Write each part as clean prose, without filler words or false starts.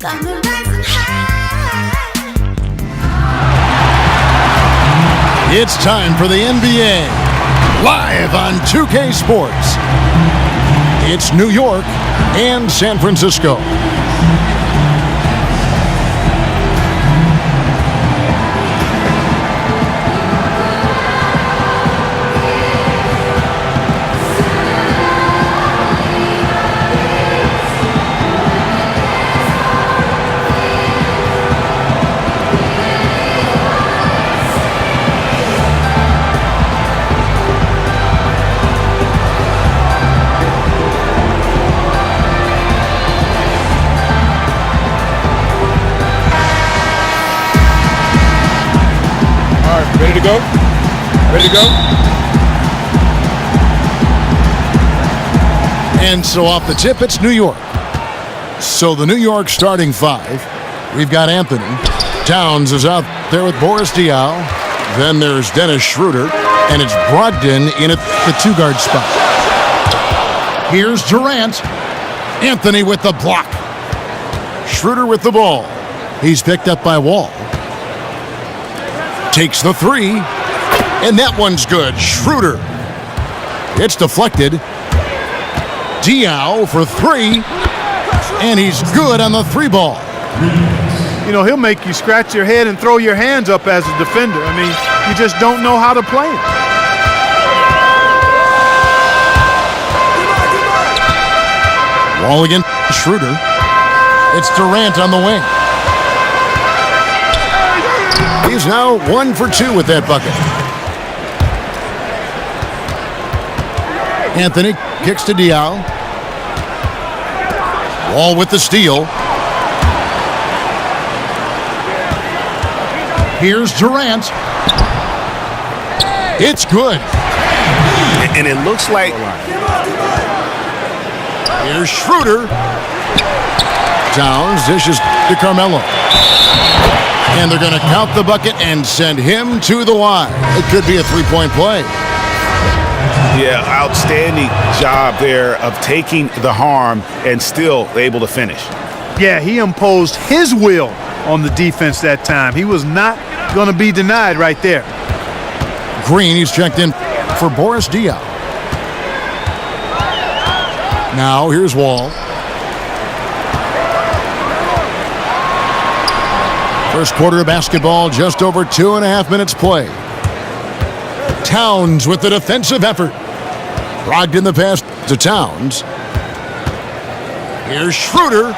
Got me rising high. It's time for the NBA, live on 2K Sports. It's New York and San Francisco. Ready to go? Ready to go? And so off the tip, it's New York. So the New York starting five, we've got Anthony. Towns is out there with Boris Diaw. Then there's Dennis Schroeder. And it's Brogdon in at the two-guard spot. Here's Durant. Anthony with the block. Schroeder with the ball. He's picked up by Wall. Takes the three, and that one's good. Schroeder. It's deflected. Diaw for three, and he's good on the three ball. You know, he'll make you scratch your head and throw your hands up as a defender. I mean, you just don't know how to play him. Wall against Schroeder. It's Durant on the wing. He's now 1 for 2 with that bucket. Anthony kicks to Diaw. Wall with the steal. Here's Durant. It's good. And it looks like... Here's Schroeder. Towns dishes to Carmelo. And they're going to count the bucket and send him to the line. It could be a three-point play. Yeah, outstanding job there of taking the harm and still able to finish. Yeah, he imposed his will on the defense that time. He was not going to be denied right there. Green, he's checked in for Boris Diaw. Now, here's Wall. First quarter of basketball, just over 2.5 minutes play. Towns with the defensive effort. Brogdon the pass to Towns. Here's Schroeder.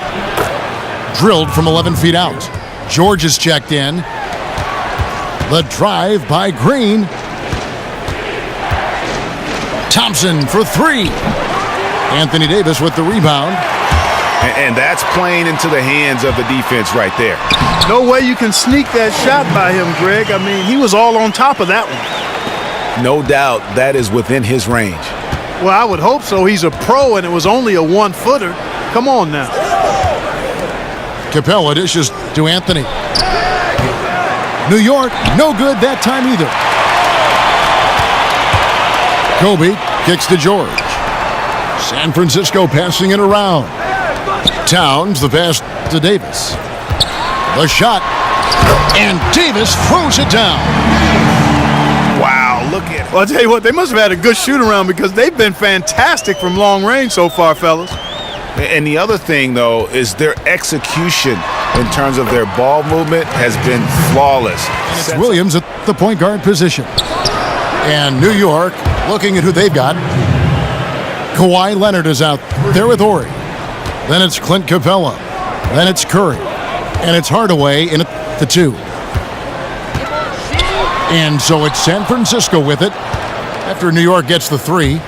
Drilled from 11 feet out. George is checked in. The drive by Green. Thompson for three. Anthony Davis with the rebound. And that's playing into the hands of the defense right there. No way you can sneak that shot by him, Greg. I mean, he was all on top of that one. No doubt that is within his range. Well, I would hope so. He's a pro, and it was only a one-footer. Come on now. Capella dishes to Anthony. New York, no good that time either. Kobe kicks to George. San Francisco passing it around. Towns, the pass to Davis. The shot, and Davis throws it down. Wow, look at it. Well, I'll tell you what, they must have had a good shoot-around because they've been fantastic from long range so far, fellas. And the other thing, though, is their execution in terms of their ball movement has been flawless. It's Williams at the point guard position. And New York looking at who they've got. Kawhi Leonard is out there with Horry. Then it's Clint Capella. Then it's Curry. And it's Hardaway in at the two. And so it's San Francisco with it. After New York gets the three,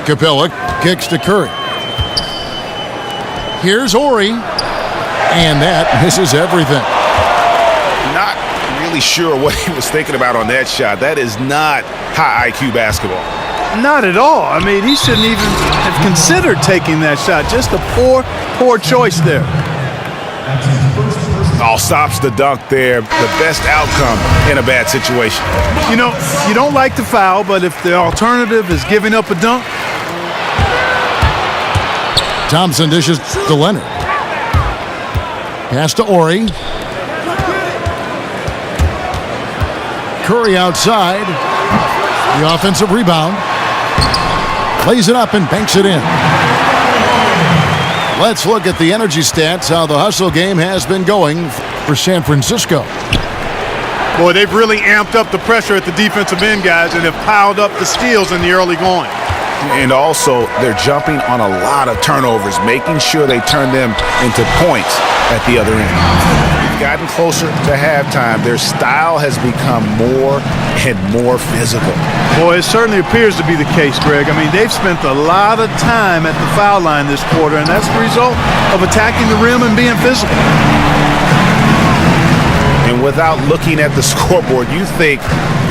Capella kicks to Curry. Here's Horry. And that misses everything. Not really sure what he was thinking about on that shot. That is not high IQ basketball. Not at all. I mean, he shouldn't even have considered taking that shot. Just a poor choice there. Oh, stops the dunk there. The best outcome in a bad situation. You know, you don't like the foul, but if the alternative is giving up a dunk. Thompson dishes to Leonard. Pass to Ori. Curry outside. The offensive rebound. Plays it up and banks it in. Let's look at the energy stats, how the hustle game has been going for San Francisco. Boy, they've really amped up the pressure at the defensive end, guys, and have piled up the steals in the early going. And also, they're jumping on a lot of turnovers, making sure they turn them into points at the other end. We've gotten closer to halftime. Their style has become more and more physical. Boy, it certainly appears to be the case, Greg. I mean, they've spent a lot of time at the foul line this quarter, and that's the result of attacking the rim and being physical. And without looking at the scoreboard, you think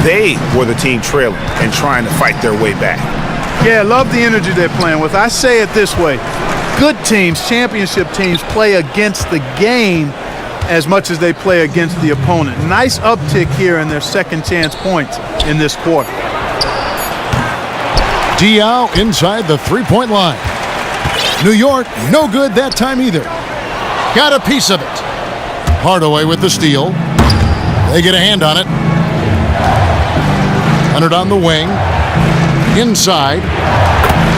they were the team trailing and trying to fight their way back. Yeah, I love the energy they're playing with. I say it this way. Good teams, championship teams, play against the game as much as they play against the opponent. Nice uptick here in their second chance points in this quarter. Diaw inside the three-point line. New York, no good that time either. Got a piece of it. Hardaway with the steal. They get a hand on it. Leonard on the wing. Inside.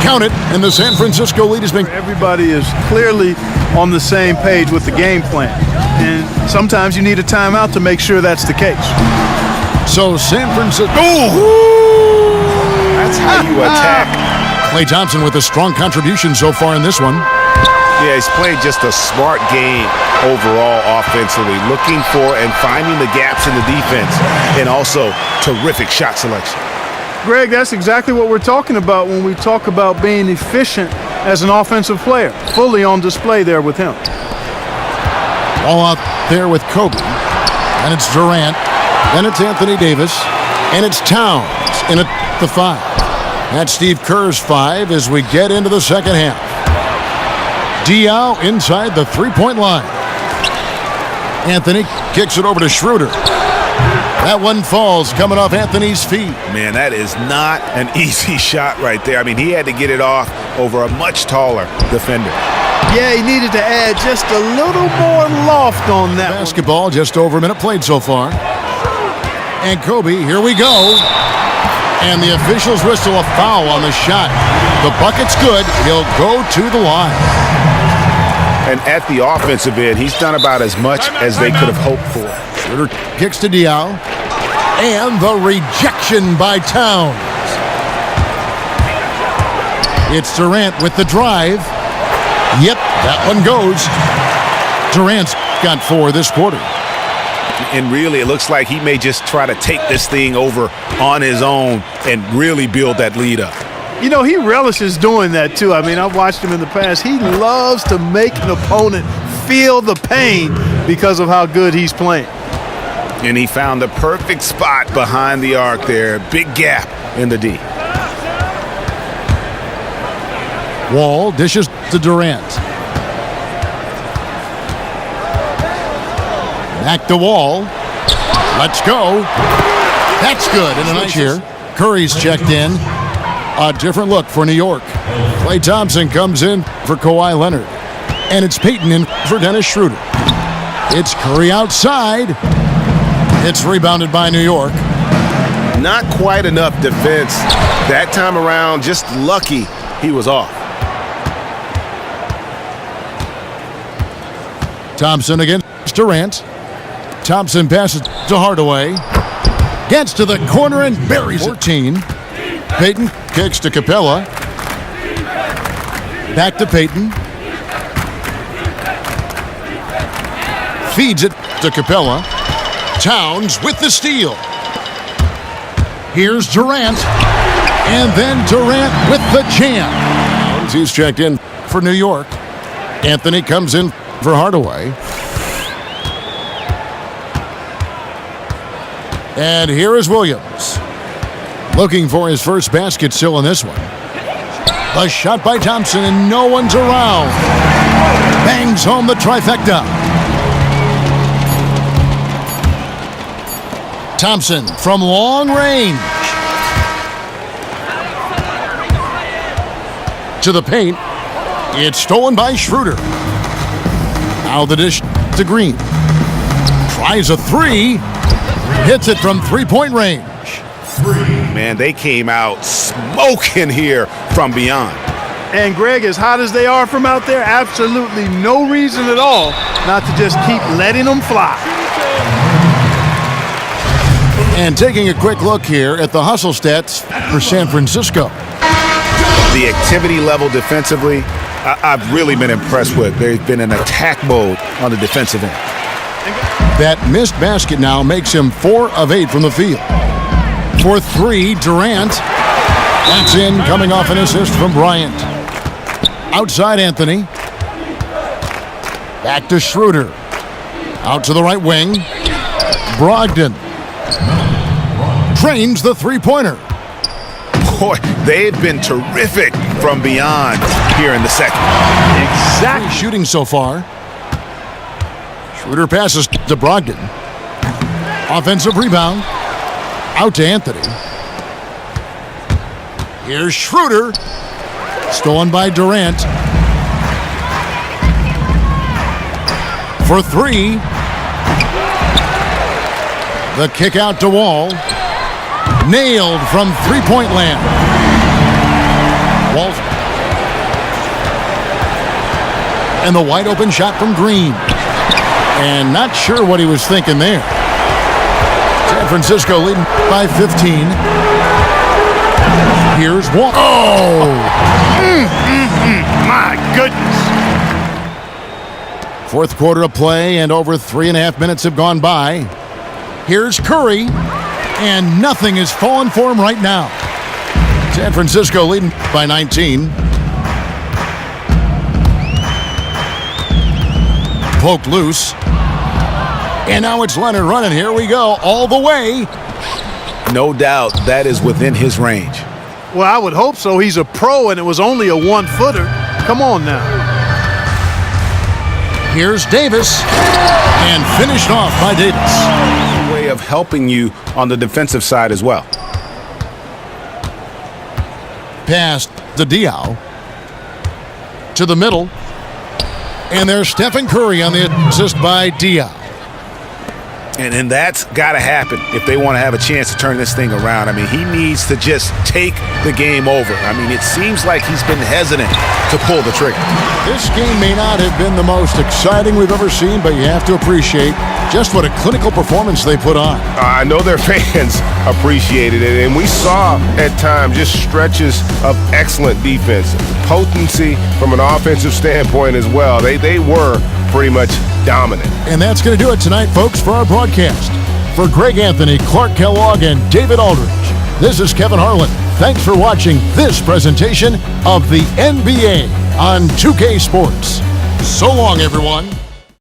Count it, and the San Francisco lead has been... Everybody is clearly on the same page with the game plan. And sometimes you need a timeout to make sure that's the case. So San Francisco... That's how you attack. Klay Thompson with a strong contribution so far in this one. Yeah, he's played just a smart game overall offensively, looking for and finding the gaps in the defense, and also terrific shot selection. Greg, that's exactly what we're talking about when we talk about being efficient as an offensive player. Fully on display there with him. All out there with Kobe. And it's Durant. Then it's Anthony Davis. And it's Towns in at the 5. That's Steve Kerr's 5 as we get into the second half. Diaw inside the three-point line. Anthony kicks it over to Schroeder. That one falls coming off Anthony's feet. Man, that is not an easy shot right there. I mean, he had to get it off over a much taller defender. Yeah, he needed to add just a little more loft on that Basketball, just over a minute played so far. And Kobe, here we go. And the officials whistle a foul on the shot. The bucket's good. He'll go to the line. And at the offensive end, he's done about as much as they could have hoped for. Schroeder kicks to Diaw. And the rejection by Towns. It's Durant with the drive. Yep, that one goes. Durant's got 4 this quarter. And really, it looks like he may just try to take this thing over on his own and really build that lead up. You know, he relishes doing that, too. I mean, I've watched him in the past. He loves to make an opponent feel the pain because of how good he's playing. And he found the perfect spot behind the arc there. Big gap in the D. Wall dishes to Durant. Back to Wall. Let's go. That's good. And a nice here. Curry's checked in. A different look for New York. Klay Thompson comes in for Kawhi Leonard. And it's Payton in for Dennis Schroeder. It's Curry outside. It's rebounded by New York. Not quite enough defense that time around. Just lucky he was off. Thompson against Durant. Thompson passes to Hardaway. Gets to the corner and buries it. 14. Payton kicks to Capella. Back to Payton. Feeds it to Capella. Towns with the steal. Here's Durant. And then Durant with the jam. He's checked in for New York. Anthony comes in for Hardaway. And here is Williams. Looking for his first basket still in this one. A shot by Thompson and no one's around. Bangs home the trifecta. Thompson from long range. To the paint. It's stolen by Schroeder. Now the dish to to Green. Tries a three. Hits it from three-point range. Man, they came out smoking here from beyond. And Greg, as hot as they are from out there, absolutely no reason at all not to just keep letting them fly. And taking a quick look here at the hustle stats for San Francisco. The activity level defensively, I've really been impressed with. There's been an attack mode on the defensive end. That missed basket now makes him 4 of 8 from the field. For three, Durant. That's in, coming off an assist from Bryant. Outside Anthony. Back to Schroeder. Out to the right wing. Brogdon. Trains the three-pointer. Boy, they've been terrific from beyond here in the second. Exactly. Shooting so far. Schroeder passes to Brogdon. Offensive rebound. Out to Anthony. Here's Schroeder. Stolen by Durant. For three. The kick out to Wall. Nailed from three-point land. Wall. And the wide open shot from Green. And not sure what he was thinking there. San Francisco leading by 15. Here's Wall. Oh! My goodness. Fourth quarter of play, and over 3.5 minutes have gone by. Here's Curry, and nothing is falling for him right now. San Francisco leading by 19. Poked loose. And now it's Leonard running. Here we go, all the way. No doubt that is within his range. Well, I would hope so. He's a pro, and it was only a one-footer. Come on now. Here's Davis, and finished off by Davis. Way of helping you on the defensive side as well. Pass to Diaw. To the middle. And there's Stephen Curry on the assist by Diaw. And that's got to happen if they want to have a chance to turn this thing around. I mean, he needs to just take the game over. I mean, it seems like he's been hesitant to pull the trigger. This game may not have been the most exciting we've ever seen, but you have to appreciate just what a clinical performance they put on. I know their fans appreciated it, and we saw at times just stretches of excellent defense, potency from an offensive standpoint as well. They were pretty much dominant. And that's going to do it tonight, folks, for our broadcast. For Greg Anthony, Clark Kellogg, and David Aldridge, this is Kevin Harlan. Thanks for watching this presentation of the NBA on 2K Sports. So long, everyone.